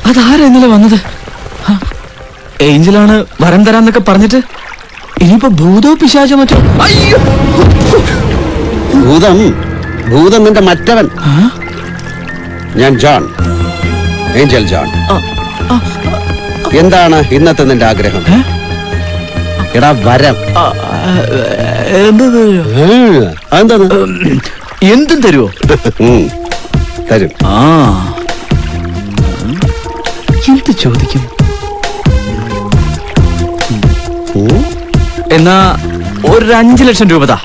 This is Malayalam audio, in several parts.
അതാരാ ഇന്നലെ വന്നത്? ഏഞ്ചലാണ് വരം തരാന്നൊക്കെ പറഞ്ഞിട്ട് ഇനിയിപ്പോ ഭൂതോ പിശാചോ മറ്റോ. അയ്യോ, ഭൂതം നിന്റെ മറ്റവൻ. ഞാൻ ജോൺ, ഏഞ്ചൽ ജോൺ. എന്താണ് ഇന്നത്തെ നിന്റെ ആഗ്രഹം? എടാ വരം. എന്താണ്? എന്തും തരുവോ? തരും. എന്ത് ചോദിക്കും? എന്നാ ഒരു 5 ലക്ഷം രൂപ താ.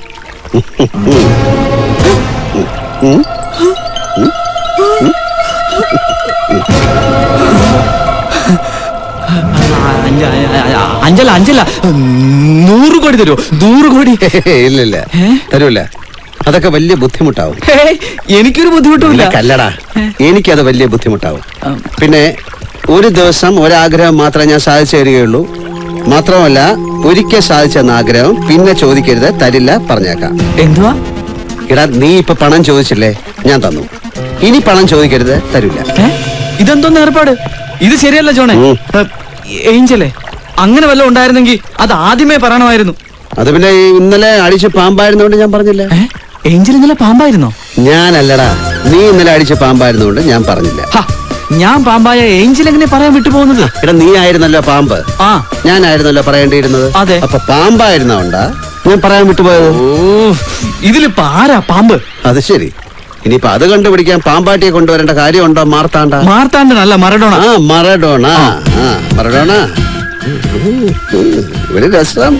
അഞ്ചല 100 കോടി തരുമോ? 100 കോടി? ഇല്ല, തരൂല. അതൊക്കെ വലിയ ബുദ്ധിമുട്ടാവും. എനിക്കൊരു ബുദ്ധിമുട്ടില്ല. കല്ലടാ, എനിക്കത് വലിയ ബുദ്ധിമുട്ടാവും. പിന്നെ ഒരു ദിവസം ഒരാഗ്രഹം മാത്രമേ ഞാൻ സാധിച്ചു തരികയുള്ളൂ. മാത്രമല്ല, ഒരിക്കൽ സാധിച്ചെന്ന ആഗ്രഹം പിന്നെ ചോദിക്കരുത്, തരില്ല, പറഞ്ഞേക്കാം. എന്തുവാ? എടാ, നീ ഇപ്പൊ പണം ചോദിച്ചില്ലേ, ഞാൻ തന്നു. ഇനി പണം ചോദിക്കരുത്, തരില്ല. ഇതെന്തോന്ന് ഏർപ്പാട്? ഇത് ശരിയല്ല ജോണേ. ഏഞ്ചലേ, അങ്ങനെ വല്ലതും ഉണ്ടായിരുന്നെങ്കിൽ അത് ആദ്യമേ പറയണമായിരുന്നു. അത് പിന്നെ ഇന്നലെ അടിച്ച് പാമ്പായിരുന്നോണ്ട് ഞാൻ പറഞ്ഞില്ല. ഏഞ്ചൽ ഇന്നലെ പാമ്പായിരുന്നോ? ഞാനല്ലടാ, നീ ഇന്നലെ അടിച്ച് പാമ്പായിരുന്നോണ്ട് ഞാൻ പറഞ്ഞില്ല. ഞാൻ പാമ്പായ ഏഞ്ചൽ എങ്ങനെ പറയാൻ വിട്ടുപോകുന്നത്? എടാ, നീ ആയിരുന്നല്ലോ പാമ്പ്, ഞാനായിരുന്നല്ലോ പറയേണ്ടിയിരുന്നത്. അതെ, അപ്പൊ പാമ്പായിരുന്നോണ്ടാ ഞാൻ പറയാൻ വിട്ടുപോയത്. ഇതിലിപ്പോ ആരാ പാമ്പ്? അത് ശരി. ഇനിയിപ്പൊ അത് കണ്ടുപിടിക്കാൻ പാമ്പാട്ടിയെ കൊണ്ടുവരേണ്ട കാര്യമുണ്ടോ? മാർത്താണ്ഡനല്ല, മറഡോണ. മറഡോണ. ഒരു രസം.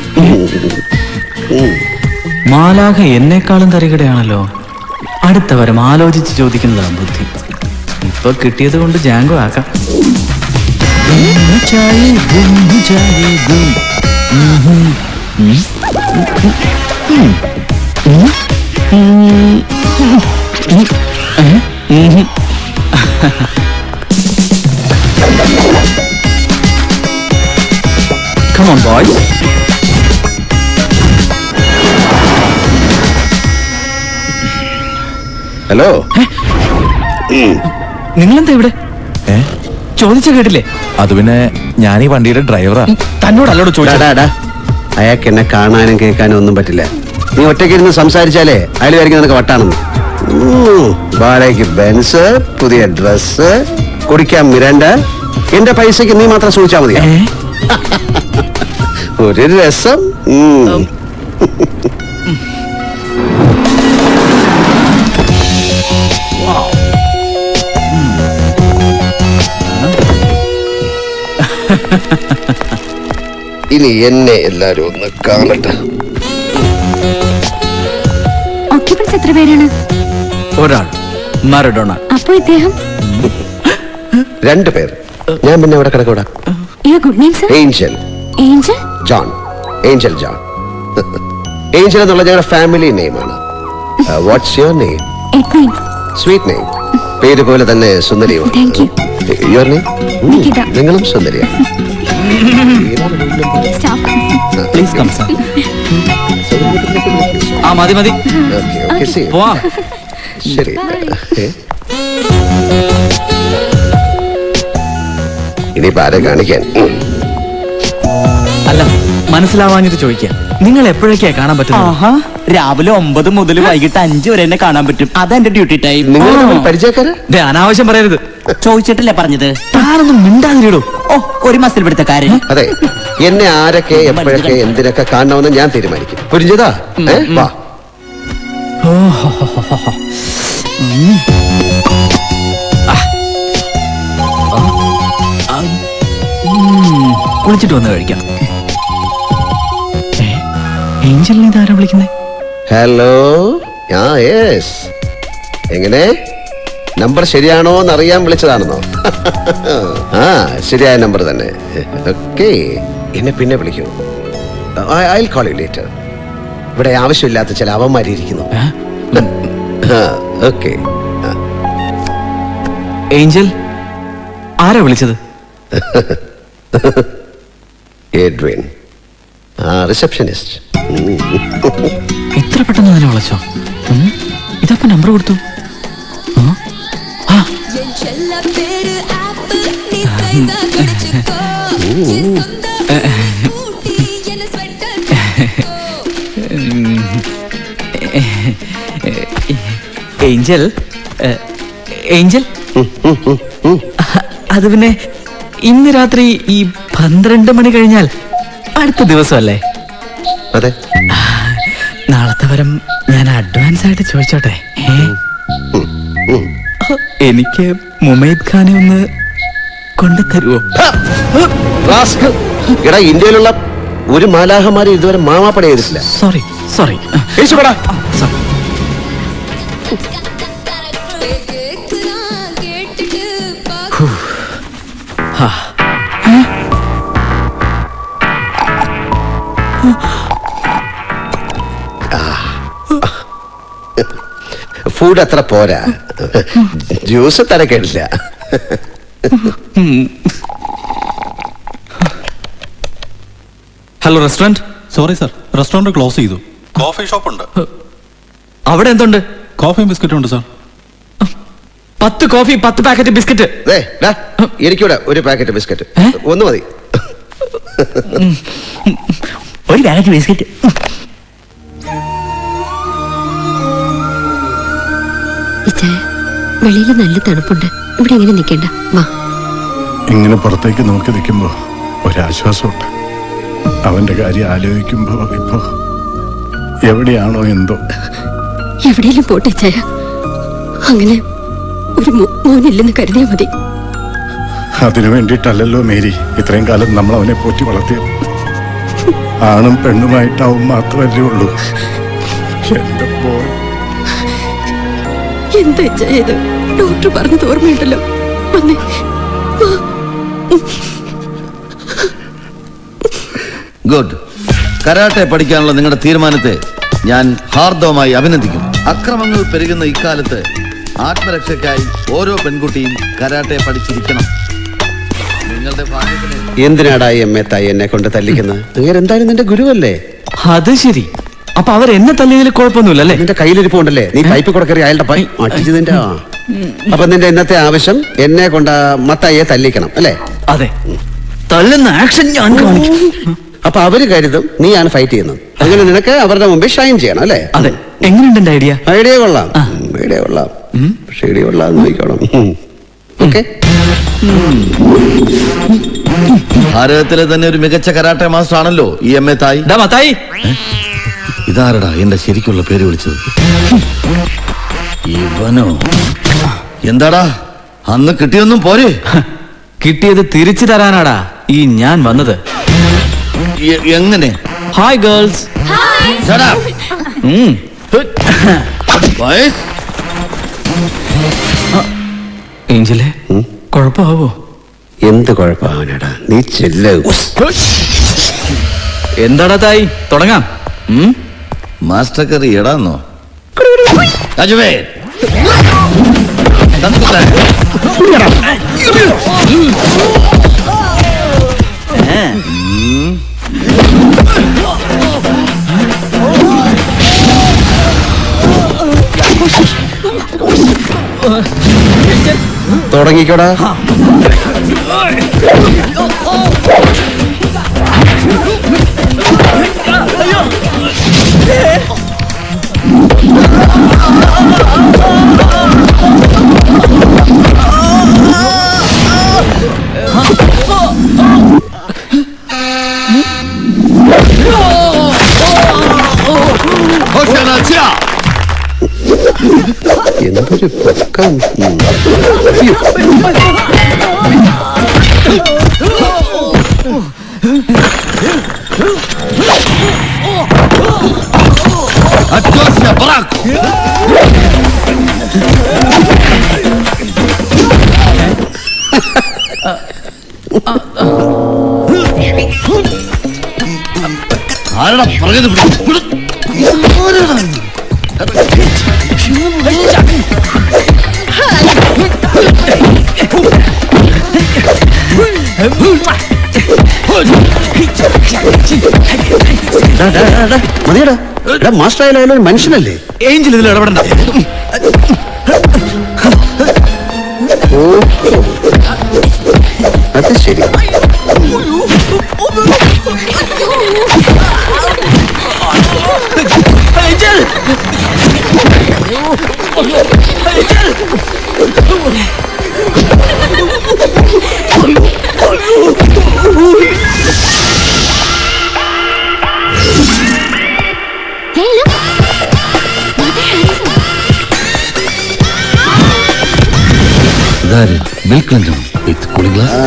മാലാഖ എന്നെക്കാളും തരികടയാണല്ലോ. അടുത്ത വരം ആലോചിച്ച് ചോദിക്കുന്നതാണ് ബുദ്ധി. ഇപ്പൊ കിട്ടിയത് കൊണ്ട് ജാങ്കോ ആക്കാം. Come on, boys. ഹലോ, നിങ്ങളെന്താ ഇവിടെ? ചോദിച്ച കേട്ടില്ലേ? അത് പിന്നെ ഞാൻ ഈ വണ്ടിയുടെ ഡ്രൈവറാ. തന്നോടല്ലോട് ചോദിച്ചാ. അയാൾക്ക് എന്നെ കാണാനും കേൾക്കാനും ഒന്നും പറ്റില്ല. നീ ഒറ്റയ്ക്കിരുന്ന് സംസാരിച്ചാലേ അയാൾ വിചാരിക്കും നിനക്ക് വട്ടാണെന്ന്. വാടകയ്ക്ക് ബെൻസ്, പുതിയ ഡ്രസ്, കുടിക്കാൻ മിരണ്ട. എന്റെ പൈസക്ക് നീ മാത്രം സൂചിച്ചാ മതി. ഒരു രസം. ഇനി എന്നെ എല്ലാരും ഒന്ന് കാണട്ടെ. ഓക്യുപ്പൻസ് എത്ര പേരാണ്? ഒരാൾ, മറഡോണ. അപ്പൊ ഇദ്ദേഹം? 2 പേർ. ഞാൻ പിന്നെ ഇവിടെ കിടക്കൂടാ. Good name sir? Angel. Angel John. Angel John. Angel എന്നുള്ള ഞങ്ങളുടെ ഫാമിലി നെയിമാണ്. What's your name? Edwin. Sweet name. പേര് പോലെ തന്നെ സുന്ദരിയുമാണ്. Thank you. Your name? Nikita. നിങ്ങളും സുന്ദരിയാണ്. Please come sir. മതി. പോവാം. ശരി. ഇനിയിപ്പോ ആരെ കാണിക്കാൻ? അല്ല, മനസ്സിലാവാഞ്ഞിട്ട് ചോദിക്കാം. നിങ്ങൾ എപ്പോഴൊക്കെയാ കാണാൻ പറ്റുന്നത്? രാവിലെ 9 മുതൽ വൈകിട്ട് 5 വരെ എന്നെ കാണാൻ പറ്റും. അതെന്റെ ഡ്യൂട്ടി ടൈം. നിങ്ങൾ പരിചയക്കാര്? അനാവശ്യം പറയരുത്. ചോദിച്ചിട്ടല്ലേ പറഞ്ഞത്? താനൊന്നും മിണ്ടാതിരിടോ. ഒരു മസിൽ പിടുത്തക്കാരൻ. അതെ, എന്നെ ആരൊക്കെ എപ്പോഴൊക്കെ എന്തിനൊക്കെ കാണണമെന്ന് ഞാൻ തീരുമാനിക്കും. പുരിഞ്ചതാ? വാ. കുളിച്ചിട്ട് വന്ന് കഴിക്കാം. ഏഞ്ചലിനെ ഇതാരാ വിളിക്കുന്നേ? ഹലോ. യെസ്. എങ്ങനെ? നമ്പർ ശരിയാണോ എന്നറിയാൻ വിളിച്ചതാണെന്നോ? ശരിയായ നമ്പർ തന്നെ. ഓക്കെ, എന്നെ പിന്നെ വിളിക്കൂ. I'll call you later. ഇവിടെ ആവശ്യമില്ലാത്ത ചില അവന്മാരിയിരിക്കുന്നു. ഓക്കെ. ഏഞ്ചൽ, ആരാ വിളിച്ചത്? Edwin, receptionist. എത്ര പെട്ടെന്ന് തന്നെ വിളിച്ചോ? ഇതപ്പോ നമ്പർ കൊടുത്തു. ഏഞ്ചൽ ഏഞ്ചൽ അത് പിന്നെ ഇന്ന് രാത്രി ഈ 12 മണി കഴിഞ്ഞാൽ അടുത്ത ദിവസമല്ലേ? അതെ. നാളത്തെ വരം ഞാൻ അഡ്വാൻസ് ആയിട്ട് ചോദിച്ചോട്ടെ? എനിക്ക് മുമൈദ് ഖാനെ ഒന്ന് കൊണ്ടുതരുവോ? എടാ, ഇന്ത്യയിലുള്ള ഒരു മാലാഹമാരെ ഇതുവരെ മാമാപ്പട ചെയ്തിട്ടില്ല. Sorry sorry sorry. ഫുഡ് അത്ര പോരാ, ജ്യൂസ് തരക്കേടില്ല. Hello restaurant. Sorry sir, restaurant close ചെയ്തു. കോഫി ഷോപ്പ് ഉണ്ട്. അവിടെ എന്തുണ്ട്? കോഫിയും ബിസ്ക്കറ്റും ഉണ്ട് സാർ. 10 coffee 10 packet biscuit. എനിക്കൂടെ ഒരു പാക്കറ്റ് ബിസ്ക്കറ്റ്. ഒന്ന് മതി. ഒരു പാക്കറ്റ് ബിസ്ക്കറ്റ്. വെളിയിൽ നല്ല തണുപ്പുണ്ട്, ഇവിടെ എങ്ങനെ നിൽക്കണ്ട. വാ. ഇങ്ങനെ പുറത്തേക്ക് നോക്കി നിൽക്കുമ്പോ ഒരാശ്വാസമുണ്ട്. അവന്റെ കാര്യം ആലോചിക്കുമ്പോ ഇപ്പോ എവിടെയാണോ എന്തോ. എവിടെയെങ്കിലും പോട്ടെ ചായ. അങ്ങനെ ഒരു മോനില്ലെന്ന് കരുതിയാ മതി. അതിനു വേണ്ടിയിട്ടല്ലല്ലോ മേരി ഇത്രയും കാലം നമ്മൾ അവനെ പോറ്റി വളർത്തിയത്. ആണും പെണ്ണുമായിട്ടാവും മാത്രമല്ലേ ഉള്ളൂ. എന്റെ മോൻ. എന്താ ചെയ്ത്? ഡോക്ടർ പറഞ്ഞത് ഓർമ്മയുണ്ടല്ലോ. വന്നേ. ഗുഡ്. കരാട്ടെ പഠിക്കാനുള്ള നിങ്ങളുടെ തീരുമാനത്തെ ഞാൻ ഹാർദവമായി അഭിനന്ദിക്കുന്നു. അക്രമങ്ങൾ പെരുകുന്ന ഇക്കാലത്ത് ആത്മരക്ഷയ്ക്കായി ഓരോ പെൺകുട്ടിയും കരാട്ടെ പഠിച്ചിരിക്കണം. നിങ്ങളുടെ ഭാഗ്യത്തിന്. എന്തിനാടാ എമ്മത്തായി എന്നെ കൊണ്ട് തല്ലിക്കുന്നത്? എന്തായാലും നിന്റെ ഗുരുവല്ലേ. അത് ശരി. അപ്പൊ അവർ എന്നെ തല്ലിയതിൽ കുഴപ്പമൊന്നുമില്ലല്ലേ? നിന്റെ കയ്യിലിരിപ്പുണ്ടല്ലേ, നീ പൈപ്പ് കൂടെ കയറി അയാളുടെ അടിച്ചതിന്റെ. അപ്പൊ നിന്റെ ഇന്നത്തെ ആവശ്യം എന്നെ കൊണ്ട് മത്തായിയെ തല്ലിക്കണം അല്ലേ? അതെ, തല്ലുന്ന ആക്ഷൻ ഞാൻ കാണിക്കും. അപ്പൊ അവര് കരുതും നീയാണ് ഫൈറ്റ് ചെയ്യുന്നത്. അങ്ങനെ നിനക്ക് അവരുടെ മുമ്പിൽ ഷൈൻ ചെയ്യണം അല്ലേ? അതെ. എങ്ങനെയുണ്ട് എന്റെ ഐഡിയ? ഐഡിയ കൊള്ളാം, ഐഡിയ കൊള്ളാം. പക്ഷെ ഐഡിയ കൊള്ളാം നോക്കണം. ഓക്കെ. ഭാരതത്തിലെ തന്നെ ഒരു മികച്ച കരാട്ടെ മാസ്റ്റർ ആണല്ലോ ഈ എമ്മത്തായി. മത്തായി, ഇതാരടാ എന്റെ ശരിക്കുള്ള പേര് വിളിച്ചത്? ഇവനോ? എന്താടാ അന്ന് കിട്ടിയൊന്നും പോരെ? കിട്ടിയത് തിരിച്ചു തരാനാടാ ഈ ഞാൻ വന്നത്. എങ്ങനെ? Hi girls. ഏഞ്ചലെ, കുഴപ്പമാവോ? എന്ത് കുഴപ്പമാവനടാ, നീ ചെല്ല. എന്താടാ തായി, തുടങ്ങാം. മാസ്റ്റർ കറി എടാന്നോ? അജുവേ തുടങ്ങിക്കോടാ. എന്തൊരു പൊക്കം. ആരടാ പറഞ്ഞത്? മതിയടാ, മാസ്റ്റർ ആയാലും മനുഷ്യനല്ലേ? ഏഞ്ചൽ ഇതിൽ ഇടപെടണ്ട. അതെ, ഇതാര് ബിൽ ക്ലിന്റൺ വിത്ത് കൂളിംഗ് ഗ്ലാസ്.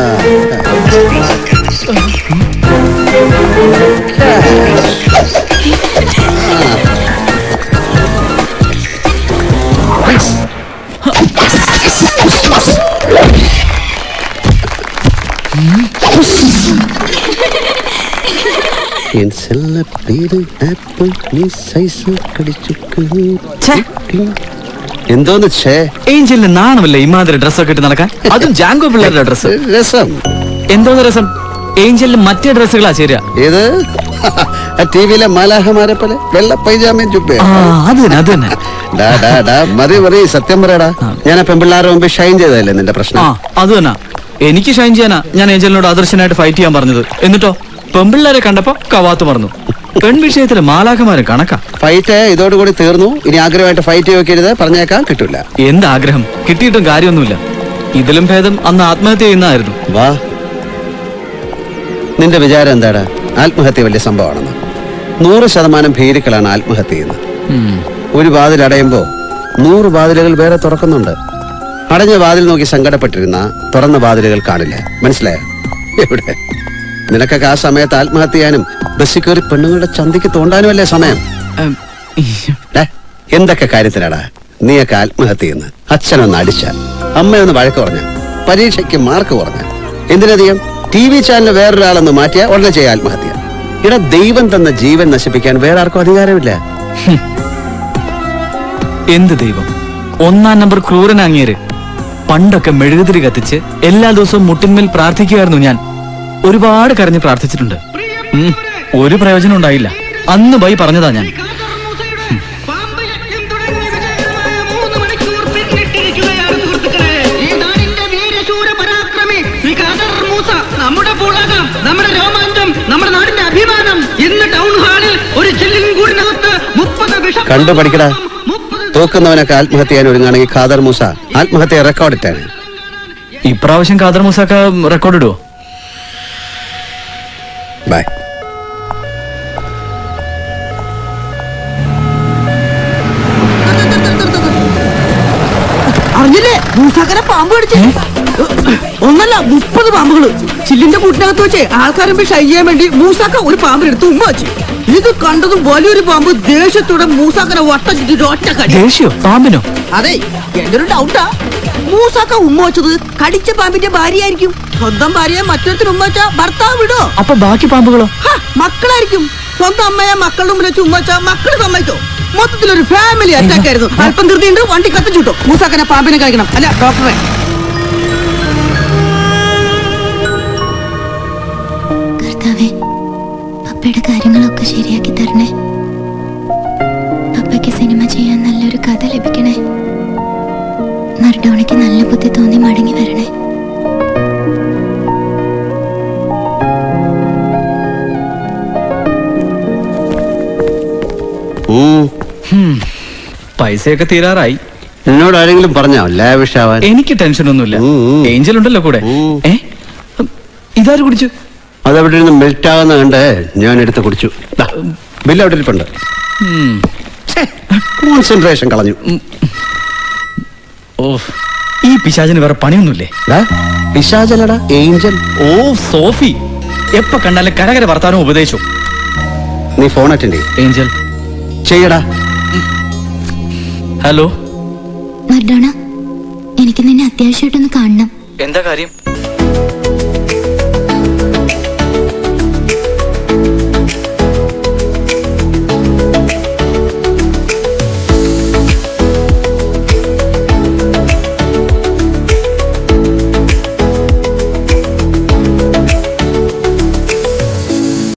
എൻ സെല്ല പേര് ആപ്പിൾ നീ സൈസ് കടിച്ചു എന്തോന്ന് ഛേ ഏഞ്ചലിന് നാണമല്ലേ ഇമാതിരി ഡ്രസ്സൊക്കെ ഇട്ട് നടക്കാൻ? അതും ജാങ്കോ പിള്ളേരുടെ ഡ്രസ്സ്. രസം എന്തോന്ന് രസം? ഏഞ്ചലിന് മറ്റേ ഡ്രസ്സുകളാ ചേരുക. ഏത് ടി വിയിലെ മാലാഹമാരെ പോലെ വെള്ള പൈജാമയും ചുപ്പേ അത് തന്നെ. മതി മതി സത്യം പറയടാ. ഞാൻ ആ പെൺപിള്ളാരുടെ മുമ്പ് ഷൈൻ ചെയ്തതല്ലേ നിന്റെ പ്രശ്നം? അത് തന്നെ. എനിക്ക് ഷൈൻ ചെയ്യാനാ ഞാൻ ഏഞ്ചലിനോട് ആദർശനായിട്ട് ഫൈറ്റ് ചെയ്യാൻ പറഞ്ഞത്. എന്നിട്ടോ പെൺപിള്ളേരെ കണ്ടപ്പോ കവാത്ത് മറന്നു. പെൺവിഷയത്തില് മാലാഖമാര് കണക്കാ. ഫൈറ്റ് ഇതോടുകൂടി തീർന്നു. ഇനി ആഗ്രഹമായിട്ട് ഫൈറ്റ് വെക്കരുത്, പറഞ്ഞേക്കാൻ കിട്ടൂല. എന്താഗ്രഹം? കിട്ടിയിട്ടും കാര്യമൊന്നുമില്ല. ഇതിലും ഭേദം അന്ന് ആത്മഹത്യ ചെയ്യുന്നതായിരുന്നു. വാ, നിന്റെ വിചാരം എന്താടാ? ആത്മഹത്യ വലിയ സംഭവമാണെന്ന്? 100% ഭീരുക്കളാണ് ആത്മഹത്യ ചെയ്യുന്നത്. ഒരു വാതിൽ അടയുമ്പോ 100 വാതിലുകൾ വേറെ തുറക്കുന്നുണ്ട്. അടഞ്ഞ വാതിൽ നോക്കി സങ്കടപ്പെട്ടിരുന്ന തുറന്ന വാതിലുകൾ കാണില്ല. മനസ്സിലായോ? എവിടെ നിനക്കൊക്കെ ആ സമയത്ത് ആത്മഹത്യ ചെയ്യാനും ബസ്സിൽ കയറി പെണ്ണുങ്ങളുടെ ചന്തിക്ക് തോണ്ടാനും അല്ലേ സമയം? എന്തൊക്കെ കാര്യത്തിലാടാ നീയൊക്കെ ആത്മഹത്യ ചെയ്യുന്നത്? അച്ഛനൊന്ന് അടിച്ച, അമ്മയൊന്ന് വഴക്ക് പറഞ്ഞ, പരീക്ഷയ്ക്ക് മാർക്ക് കുറഞ്ഞ, എന്തിനധികം TV ചാനൽ വേറൊരാളെന്ന് മാറ്റിയ ഉടനെ ചെയ്യാൻ ആത്മഹത്യ. ഇട ദൈവം തന്ന ജീവൻ നശിപ്പിക്കാൻ വേറെ ആർക്കും അധികാരമില്ല. എന്ത് ദൈവം? 1-ാം നമ്പർ ക്രൂരനാങ്ങിയര്. പണ്ടൊക്കെ മെഴുകുതിരി കത്തിച്ച് എല്ലാ ദിവസവും മുട്ടിന്മേൽ പ്രാർത്ഥിക്കുമായിരുന്നു ഞാൻ. ഒരുപാട് കരഞ്ഞ് പ്രാർത്ഥിച്ചിട്ടുണ്ട്. ഒരു പ്രയോജനം ഉണ്ടായില്ല. അന്ന് ബൈ പറഞ്ഞതാ ഞാൻ. നമ്മുടെ രോമാഞ്ചം, നമ്മുടെ നാടിന്റെ അഭിമാനം. ഇന്ന് ടൗൺ ഹാളിൽ ഒരു ചില്ലിൻ കൂടിനകത്ത് 30 കണ്ടു പഠിക്കടാ. തോക്കുന്നവനൊക്കെ ആത്മഹത്യ ചെയ്യാൻ ഒരുങ്ങാണെങ്കിൽ ഖാദർ മൂസ ആത്മഹത്യ റെക്കോർഡിട്ടാണ്. ഇപ്രാവശ്യം ഖാദർ മൂസൊക്കെ റെക്കോർഡ് ഇടുവോ? ബൈ. അറിഞ്ഞില്ലേ മൂസാക്കനെ പാമ്പ് കടിച്ചേ? ഒന്നല്ല 30 പാമ്പുകള് ചില്ലിന്റെ കൂട്ടിനകത്ത് വെച്ച് ആൾക്കാരെ ഷൈ ചെയ്യാൻ വേണ്ടി മൂസാക്ക ഒരു പാമ്പിനെടുത്ത് ഉമ്മ വെച്ചു. ഇത് കണ്ടതും വലിയൊരു പാമ്പ് ദേഷ്യത്തോടെ മൂസാക്കനെ വട്ടം ചുറ്റി ഒറ്റ കടി. ദേഷ്യോ? പാമ്പിനോ? അതെ, എന്റെ ഒരു ഡൗട്ടാ. മൂസാക്ക ഉമ്മ വെച്ചത് കടിച്ച പാമ്പിന്റെ ഭാര്യയായിരിക്കും. സ്വന്തം ഭാര്യയെ മറ്റൊരുത്തിന് ഉമ്മ വെച്ചാ ഭർത്താവ് വിടോ? അപ്പൊ ബാക്കി പാമ്പുകളോ? മക്കളായിരിക്കും. സ്വന്തം അമ്മയെ മക്കളുടെ മുമ്പിൽ വെച്ച് ഉമ്മ വെച്ചാ മക്കള് സമ്മതിച്ചോ? മൊത്തത്തിലൊരു ഫാമിലി അറ്റാക്ക് ആയിരുന്നു. അല്പം ധൃതിയുണ്ട്, വണ്ടി കത്തിച്ചുട്ടോ. മൂസാക്കനെ പാമ്പിനെ കഴിക്കണം. അല്ല ഡോക്ടറെ. കർത്താവേ, പപ്പയുടെ കാര്യങ്ങളൊക്കെ ശരിയാക്കി തരണേ. പപ്പയ്ക്ക് സിനിമ ചെയ്യാൻ നല്ലൊരു കഥ ലഭിക്കണേ. മർഡോണയ്ക്ക് നല്ല ബുദ്ധി തോന്നി മടങ്ങി വരണേ. പൈസയൊക്കെ തീരാറായി. എന്നോട് ആരെങ്കിലും പറഞ്ഞോ ലാവിഷാവാൻ? എനിക്ക് ടെൻഷനൊന്നുമില്ല. ഏഞ്ചൽ ഉണ്ടല്ലോ കൂടെ. ഇതാര് കുടിച്ചു? അതവിടെ ഇരുന്ന് മെൽറ്റ് ആകുന്ന കണ്ട് ഞാൻ എടുത്ത് കുടിച്ചു. ബില്ല് അവിടെ ഇരിപ്പുണ്ട്. കോൺസെൻട്രേഷൻ കളഞ്ഞു. ഓ, ഈ പിശാചിന് വേറെ പണിയൊന്നുമില്ലേ? പിശാചലടാ, ഏഞ്ചൽ. ഓ സോഫി, എപ്പ കണ്ടാലും കരകര വർത്താനവും ഉപദേശവും. നീ ഫോൺ അറ്റൻഡ് ചെയ്യ്. ഏഞ്ചൽ ചെയ്യടാ. മർഡോണ, എനിക്ക് നിന്നെ അത്യാവശ്യമായിട്ടൊന്ന് കാണണം. എന്താ കാര്യം?